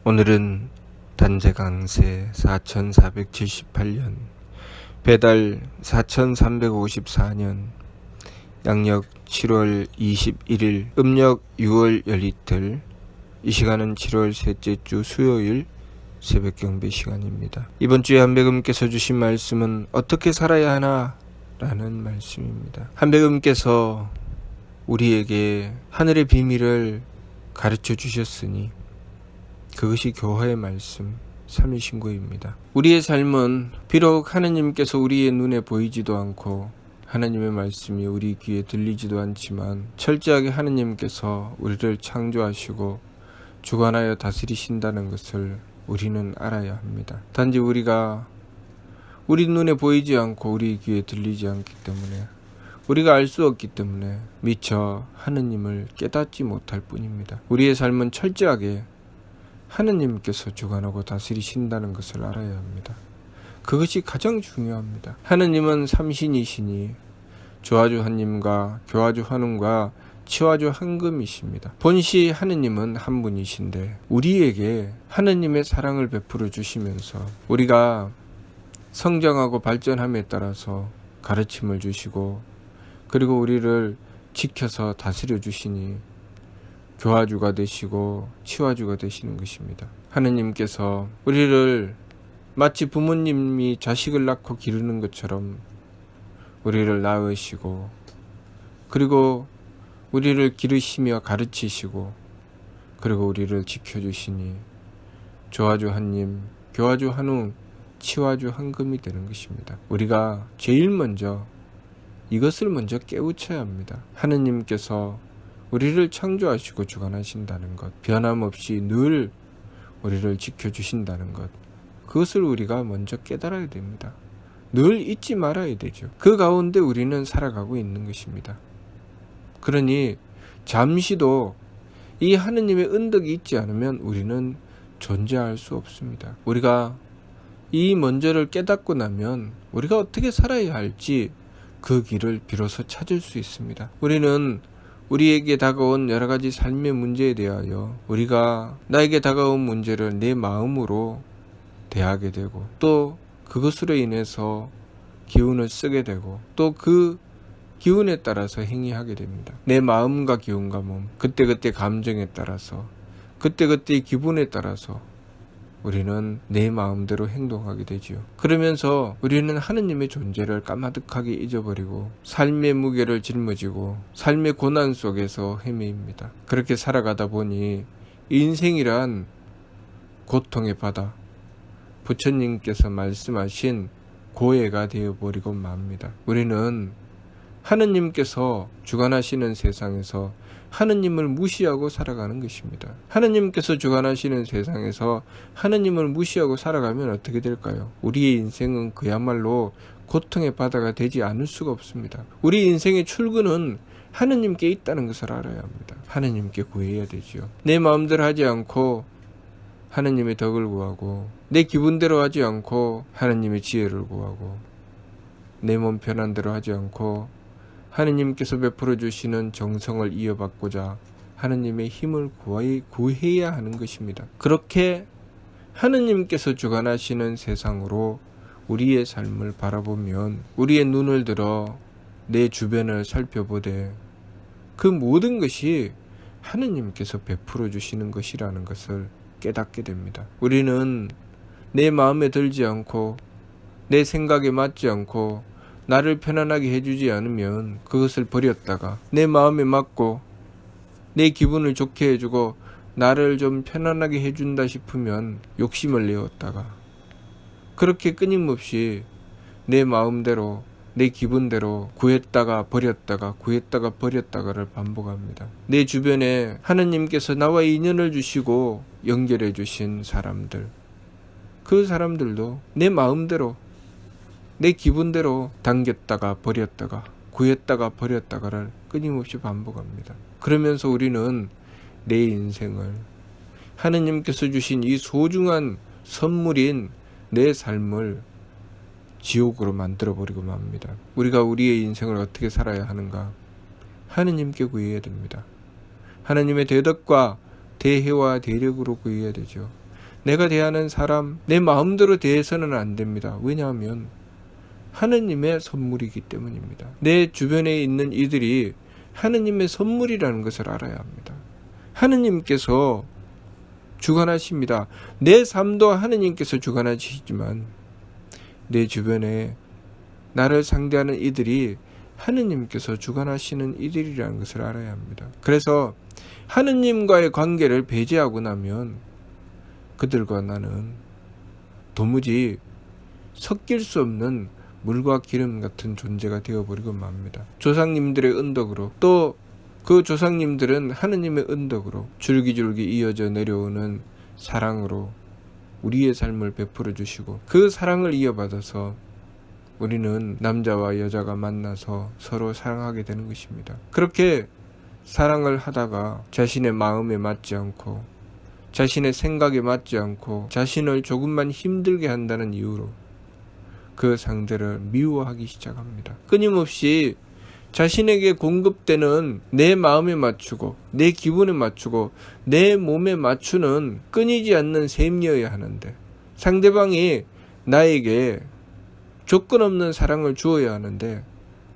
오늘은 단재강세 4478년 배달 4354년 양력 7월 21일 음력 6월 열이틀. 이 시간은 7월 셋째 주 수요일 새벽 경배 시간입니다. 이번 주에 한배금께서 주신 말씀은 어떻게 살아야 하나 라는 말씀입니다. 한배금께서 우리에게 하늘의 비밀을 가르쳐 주셨으니 그것이 교화의 말씀 3일 신고입니다. 우리의 삶은 비록 하느님께서 우리의 눈에 보이지도 않고 하나님의 말씀이 우리 귀에 들리지도 않지만 철저하게 하느님께서 우리를 창조하시고 주관하여 다스리신다는 것을 우리는 알아야 합니다. 단지 우리가 우리 눈에 보이지 않고 우리 귀에 들리지 않기 때문에 우리가 알 수 없기 때문에 미처 하느님을 깨닫지 못할 뿐입니다. 우리의 삶은 철저하게 하느님께서 주관하고 다스리신다는 것을 알아야 합니다. 그것이 가장 중요합니다. 하느님은 삼신이시니 조화주 한님과 교화주 한음과 치화주 한금이십니다. 본시 하느님은 한 분이신데 우리에게 하느님의 사랑을 베풀어 주시면서 우리가 성장하고 발전함에 따라서 가르침을 주시고 그리고 우리를 지켜서 다스려 주시니 교화주가 되시고 치화주가 되시는 것입니다. 하느님께서 우리를 마치 부모님이 자식을 낳고 기르는 것처럼 우리를 낳으시고 그리고 우리를 기르시며 가르치시고 그리고 우리를 지켜주시니 조화주 한님, 교화주 한웅, 치화주 한금이 되는 것입니다. 우리가 제일 먼저 이것을 먼저 깨우쳐야 합니다. 하느님께서 우리를 창조하시고 주관하신다는 것, 변함없이 늘 우리를 지켜주신다는 것, 그것을 우리가 먼저 깨달아야 됩니다. 늘 잊지 말아야 되죠. 그 가운데 우리는 살아가고 있는 것입니다. 그러니 잠시도 이 하느님의 은덕이 있지 않으면 우리는 존재할 수 없습니다. 우리가 이 먼저를 깨닫고 나면 우리가 어떻게 살아야 할지 그 길을 비로소 찾을 수 있습니다. 우리는 우리에게 다가온 여러 가지 삶의 문제에 대하여 우리가 나에게 다가온 문제를 내 마음으로 대하게 되고 또 그것으로 인해서 기운을 쓰게 되고 또 그 기운에 따라서 행위하게 됩니다. 내 마음과 기운과 몸, 그때그때 감정에 따라서 그때그때의 기분에 따라서 우리는 내 마음대로 행동하게 되지요. 그러면서 우리는 하느님의 존재를 까마득하게 잊어버리고 삶의 무게를 짊어지고 삶의 고난 속에서 헤매입니다. 그렇게 살아가다 보니 인생이란 고통의 바다, 부처님께서 말씀하신 고해가 되어버리고 맙니다. 우리는 하느님께서 주관하시는 세상에서 하느님을 무시하고 살아가는 것입니다. 하느님께서 주관하시는 세상에서 하느님을 무시하고 살아가면 어떻게 될까요? 우리의 인생은 그야말로 고통의 바다가 되지 않을 수가 없습니다. 우리 인생의 출근은 하느님께 있다는 것을 알아야 합니다. 하느님께 구해야 되지요. 내 마음대로 하지 않고 하느님의 덕을 구하고 내 기분대로 하지 않고 하느님의 지혜를 구하고 내 몸 편한 대로 하지 않고 하느님께서 베풀어 주시는 정성을 이어받고자 하느님의 힘을 구해야 하는 것입니다. 그렇게 하느님께서 주관하시는 세상으로 우리의 삶을 바라보면 우리의 눈을 들어 내 주변을 살펴보되 그 모든 것이 하느님께서 베풀어 주시는 것이라는 것을 깨닫게 됩니다. 우리는 내 마음에 들지 않고 내 생각에 맞지 않고 나를 편안하게 해주지 않으면 그것을 버렸다가 내 마음에 맞고 내 기분을 좋게 해주고 나를 좀 편안하게 해준다 싶으면 욕심을 내었다가 그렇게 끊임없이 내 마음대로 내 기분대로 구했다가 버렸다가 구했다가 버렸다가를 반복합니다. 내 주변에 하느님께서 나와 인연을 주시고 연결해 주신 사람들, 그 사람들도 내 마음대로 내 기분대로 당겼다가 버렸다가 구했다가 버렸다가를 끊임없이 반복합니다. 그러면서 우리는 내 인생을 하느님께서 주신 이 소중한 선물인 내 삶을 지옥으로 만들어버리고 맙니다. 우리가 우리의 인생을 어떻게 살아야 하는가? 하느님께 구해야 됩니다. 하느님의 대덕과 대혜와 대력으로 구해야 되죠. 내가 대하는 사람, 내 마음대로 대해서는 안 됩니다. 왜냐하면 하느님의 선물이기 때문입니다. 내 주변에 있는 이들이 하느님의 선물이라는 것을 알아야 합니다. 하느님께서 주관하십니다. 내 삶도 하느님께서 주관하시지만 내 주변에 나를 상대하는 이들이 하느님께서 주관하시는 이들이라는 것을 알아야 합니다. 그래서 하느님과의 관계를 배제하고 나면 그들과 나는 도무지 섞일 수 없는 물과 기름 같은 존재가 되어버리고 맙니다. 조상님들의 은덕으로, 또 그 조상님들은 하느님의 은덕으로 줄기줄기 이어져 내려오는 사랑으로 우리의 삶을 베풀어 주시고, 그 사랑을 이어받아서 우리는 남자와 여자가 만나서 서로 사랑하게 되는 것입니다. 그렇게 사랑을 하다가 자신의 마음에 맞지 않고 자신의 생각에 맞지 않고 자신을 조금만 힘들게 한다는 이유로 그 상대를 미워하기 시작합니다. 끊임없이 자신에게 공급되는 내 마음에 맞추고 내 기분에 맞추고 내 몸에 맞추는 끊이지 않는 셈이어야 하는데, 상대방이 나에게 조건 없는 사랑을 주어야 하는데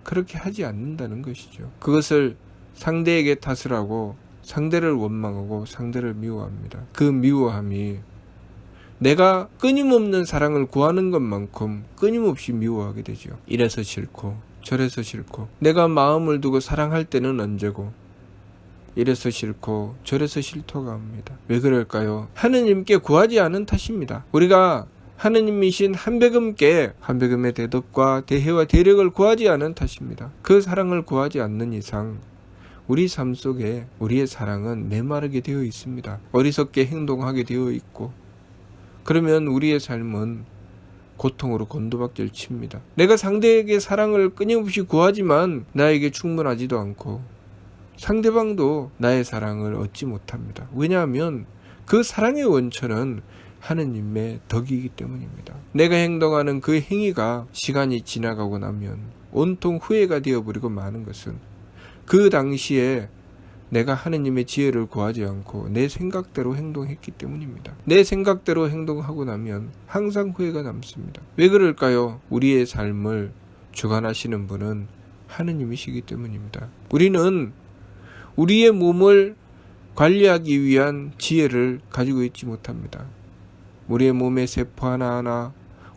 그렇게 하지 않는다는 것이죠. 그것을 상대에게 탓을 하고 상대를 원망하고 상대를 미워합니다. 그 미워함이 내가 끊임없는 사랑을 구하는 것만큼 끊임없이 미워하게 되죠. 이래서 싫고 저래서 싫고, 내가 마음을 두고 사랑할 때는 언제고, 이래서 싫고 저래서 싫다고 합니다. 왜 그럴까요? 하느님께 구하지 않은 탓입니다. 우리가 하느님이신 한백음의 대덕과 대혜와 대력을 구하지 않은 탓입니다. 그 사랑을 구하지 않는 이상 우리 삶 속에 우리의 사랑은 메마르게 되어 있습니다. 어리석게 행동하게 되어 있고, 그러면 우리의 삶은 고통으로 곤두박질 칩니다. 내가 상대에게 사랑을 끊임없이 구하지만 나에게 충분하지도 않고 상대방도 나의 사랑을 얻지 못합니다. 왜냐하면 그 사랑의 원천은 하느님의 덕이기 때문입니다. 내가 행동하는 그 행위가 시간이 지나가고 나면 온통 후회가 되어버리고 마는 것은 그 당시에 내가 하느님의 지혜를 구하지 않고 내 생각대로 행동했기 때문입니다. 내 생각대로 행동하고 나면 항상 후회가 남습니다. 왜 그럴까요? 우리의 삶을 주관하시는 분은 하느님이시기 때문입니다. 우리는 우리의 몸을 관리하기 위한 지혜를 가지고 있지 못합니다. 우리의 몸의 세포 하나하나,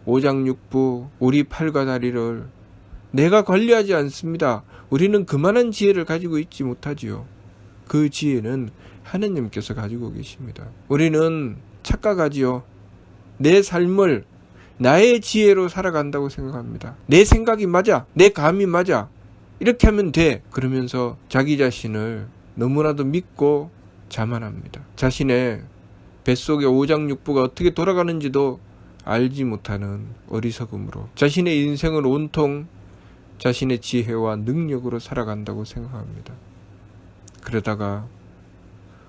오장육부, 우리 팔과 다리를 내가 관리하지 않습니다. 우리는 그만한 지혜를 가지고 있지 못하지요. 그 지혜는 하느님께서 가지고 계십니다. 우리는 착각하지요. 내 삶을 나의 지혜로 살아간다고 생각합니다. 내 생각이 맞아, 내 감이 맞아, 이렇게 하면 돼, 그러면서 자기 자신을 너무나도 믿고 자만합니다. 자신의 뱃속의 오장육부가 어떻게 돌아가는지도 알지 못하는 어리석음으로 자신의 인생을 온통 자신의 지혜와 능력으로 살아간다고 생각합니다. 그러다가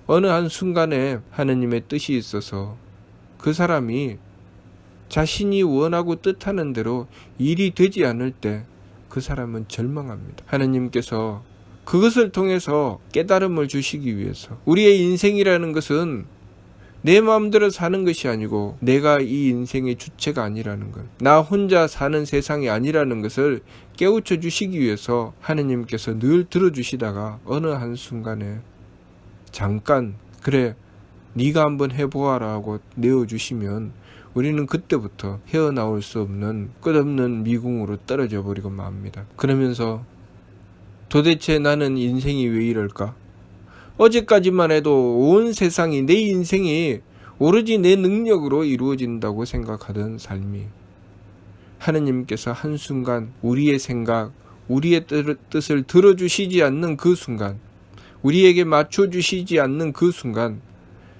어느 한순간에 하느님의 뜻이 있어서 그 사람이 자신이 원하고 뜻하는 대로 일이 되지 않을 때 그 사람은 절망합니다. 하느님께서 그것을 통해서 깨달음을 주시기 위해서, 우리의 인생이라는 것은 내 마음대로 사는 것이 아니고 내가 이 인생의 주체가 아니라는 것, 나 혼자 사는 세상이 아니라는 것을 깨우쳐 주시기 위해서 하느님께서 늘 들어주시다가 어느 한순간에 잠깐 그래 네가 한번 해보아라 하고 내어주시면 우리는 그때부터 헤어나올 수 없는 끝없는 미궁으로 떨어져 버리고 맙니다. 그러면서 도대체 나는 인생이 왜 이럴까? 어제까지만 해도 온 세상이, 내 인생이 오로지 내 능력으로 이루어진다고 생각하던 삶이 하느님께서 한순간 우리의 생각, 우리의 뜻을 들어주시지 않는 그 순간, 우리에게 맞춰주시지 않는 그 순간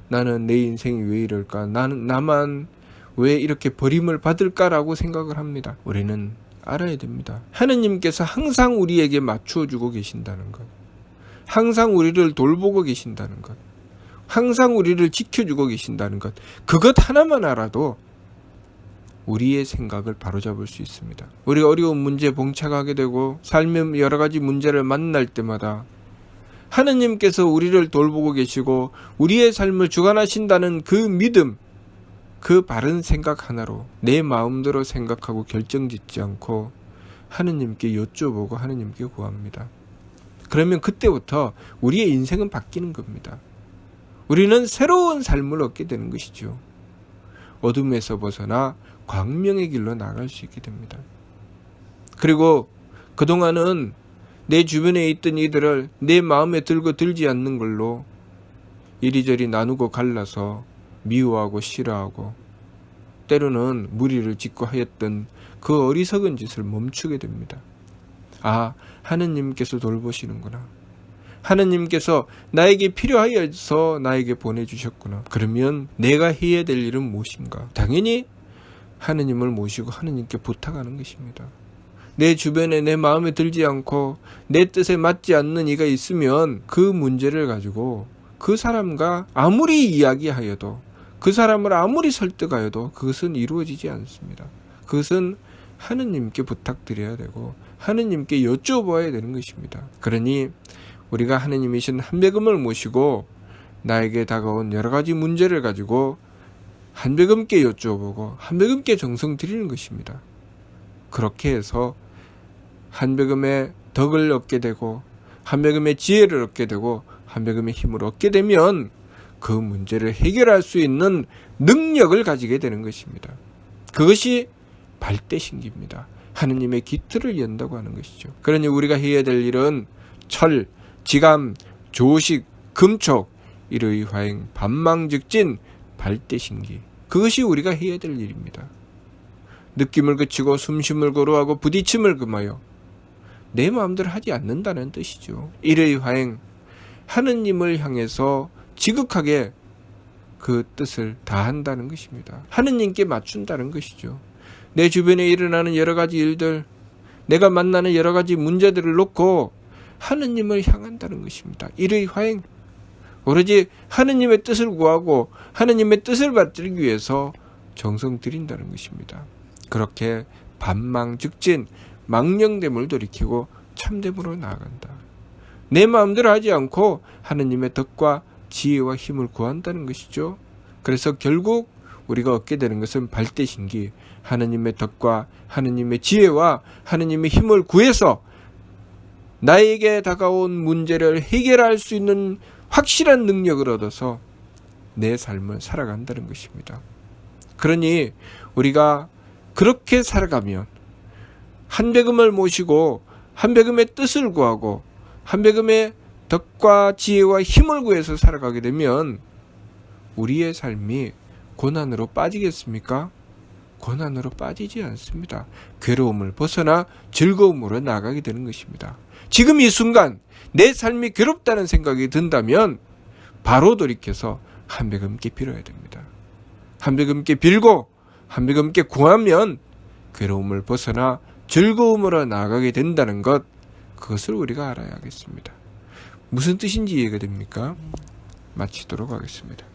나는 내 인생이 왜 이럴까? 나만 왜 이렇게 버림을 받을까라고 생각을 합니다. 우리는 알아야 됩니다. 하느님께서 항상 우리에게 맞춰주고 계신다는 것, 항상 우리를 돌보고 계신다는 것, 항상 우리를 지켜주고 계신다는 것, 그것 하나만 알아도 우리의 생각을 바로잡을 수 있습니다. 우리가 어려운 문제에 봉착하게 되고 삶의 여러 가지 문제를 만날 때마다 하느님께서 우리를 돌보고 계시고 우리의 삶을 주관하신다는 그 믿음, 그 바른 생각 하나로 내 마음대로 생각하고 결정짓지 않고 하느님께 여쭤보고 하느님께 구합니다. 그러면 그때부터 우리의 인생은 바뀌는 겁니다. 우리는 새로운 삶을 얻게 되는 것이죠. 어둠에서 벗어나 광명의 길로 나갈 수 있게 됩니다. 그리고 그동안은 내 주변에 있던 이들을 내 마음에 들고 들지 않는 걸로 이리저리 나누고 갈라서 미워하고 싫어하고 때로는 무리를 짓고 하였던 그 어리석은 짓을 멈추게 됩니다. 아, 하느님께서 돌보시는구나. 하느님께서 나에게 필요하여서 나에게 보내주셨구나. 그러면 내가 해야 될 일은 무엇인가? 당연히 하느님을 모시고 하느님께 부탁하는 것입니다. 내 주변에 내 마음에 들지 않고 내 뜻에 맞지 않는 이가 있으면 그 문제를 가지고 그 사람과 아무리 이야기하여도 그 사람을 아무리 설득하여도 그것은 이루어지지 않습니다. 그것은 하느님께 부탁드려야 되고 하느님께 여쭤봐야 되는 것입니다. 그러니 우리가 하느님이신 한백음을 모시고 나에게 다가온 여러 가지 문제를 가지고 한백음께 여쭤보고 한백음께 정성 드리는 것입니다. 그렇게 해서 한백음의 덕을 얻게 되고 한백음의 지혜를 얻게 되고 한백음의 힘을 얻게 되면 그 문제를 해결할 수 있는 능력을 가지게 되는 것입니다. 그것이 발대신기입니다. 하느님의 기틀을 연다고 하는 것이죠. 그러니 우리가 해야 될 일은 철, 지감, 조식, 금촉, 일의화행, 반망즉진, 발대신기. 그것이 우리가 해야 될 일입니다. 느낌을 그치고 숨쉼을 고루하고 부딪힘을 금하여 내 마음대로 하지 않는다는 뜻이죠. 일의화행, 하느님을 향해서 지극하게 그 뜻을 다한다는 것입니다. 하느님께 맞춘다는 것이죠. 내 주변에 일어나는 여러 가지 일들, 내가 만나는 여러 가지 문제들을 놓고 하느님을 향한다는 것입니다. 일의화행, 오로지 하느님의 뜻을 구하고 하느님의 뜻을 받들기 위해서 정성 들인다는 것입니다. 그렇게 반망즉진, 망령됨을 돌이키고 참됨으로 나아간다. 내 마음대로 하지 않고 하느님의 덕과 지혜와 힘을 구한다는 것이죠. 그래서 결국 우리가 얻게 되는 것은 발대신기, 하느님의 덕과 하느님의 지혜와 하느님의 힘을 구해서 나에게 다가온 문제를 해결할 수 있는 확실한 능력을 얻어서 내 삶을 살아간다는 것입니다. 그러니 우리가 그렇게 살아가면 한백음을 모시고 한백음의 뜻을 구하고 한백음의 덕과 지혜와 힘을 구해서 살아가게 되면 우리의 삶이 고난으로 빠지겠습니까? 고난으로 빠지지 않습니다. 괴로움을 벗어나 즐거움으로 나가게 되는 것입니다. 지금 이 순간 내 삶이 괴롭다는 생각이 든다면 바로 돌이켜서 한백음께 빌어야 됩니다. 한백음께 빌고 한백음께 구하면 괴로움을 벗어나 즐거움으로 나가게 된다는 것, 그것을 우리가 알아야 하겠습니다. 무슨 뜻인지 이해가 됩니까? 마치도록 하겠습니다.